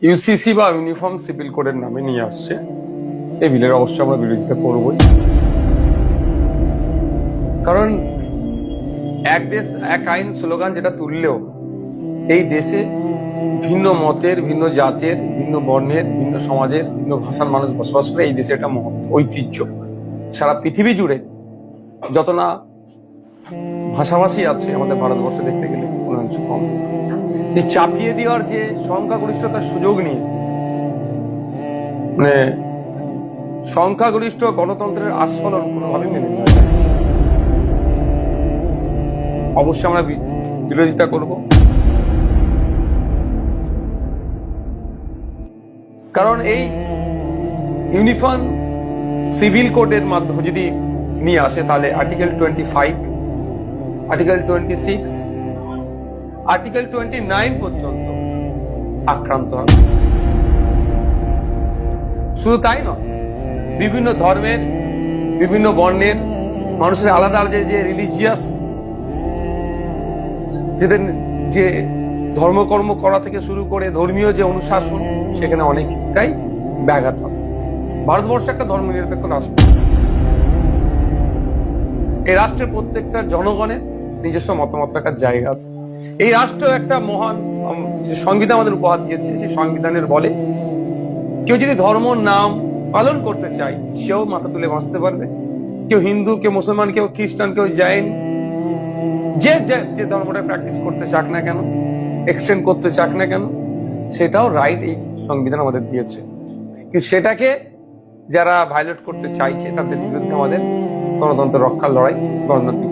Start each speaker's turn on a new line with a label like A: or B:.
A: UCC বা uniform civil কোডের নামে নিয়ে আসছে। এই বিলের অবশ্যই আমরা বিরোধিতা করবই, কারণ এক দেশ এক আইন স্লোগান যেটা তুললেও এই দেশে ভিন্ন মতের, ভিন্ন জাতের, ভিন্ন বর্ণের, ভিন্ন সমাজের, ভিন্ন ভাষার মানুষ বসবাস করে। এই দেশে একটা ঐতিহ্য। সারা পৃথিবী জুড়ে যত না ভাষাভাষী আছে আমাদের ভারতবর্ষে দেখতে গেলে অনেকাংশ কম। যে চাপিয়ে দেওয়ার যে সংখ্যাগরিষ্ঠতার সুযোগ নিয়ে, মানে সংখ্যাগরিষ্ঠ গণতন্ত্রের আস্ফলন কোনোভাবেই মেনে নেওয়া যায় না। অবশ্যই আমরা বিরোধিতা করব, কারণ এই ইউনিফর্ম সিভিল কোডের মাধ্যমে যদি নিয়ে আসে তাহলে আর্টিকেল 25, আর্টিকেল 26, আর্টিকেল 29 পর্যন্ত আক্রান্ত হবে। শুধু তাই নয়, বিভিন্ন ধর্মের, বিভিন্ন বর্ণের মানুষের আলাদা আলাদা যে রিলিজিয়াস যে ধর্মকর্ম করা থেকে শুরু করে ধর্মীয় যে অনুশাসন, সেখানে অনেকটাই ব্যাঘাত হবে। ভারতবর্ষ একটা ধর্মনিরপেক্ষ রাষ্ট্র। এই রাষ্ট্রের প্রত্যেকটা জনগণের নিজস্ব মতামত রাখার জায়গা আছে। এই রাষ্ট্র একটা মহান সংবিধান আমাদের উপহার দিয়েছে। সেই সংবিধানের বলে কেউ যদি ধর্ম নাম পালন করতে চায়, সেও মাথা তুলে বাঁচতে পারবে। কেউ হিন্দু, কেউ মুসলমান, কেউ খ্রিস্টান, কেউ জৈন, যে যে ধর্মটা প্র্যাকটিস করতে চাক না কেন, এক্সটেন্ড করতে চাক না কেন, সেটাও রাইট এই সংবিধান আমাদের দিয়েছে। কিন্তু সেটাকে যারা ভায়োলেট করতে চাইছে তাদের বিরুদ্ধে আমাদের গণতন্ত্র রক্ষার লড়াই গণতান্ত্রিক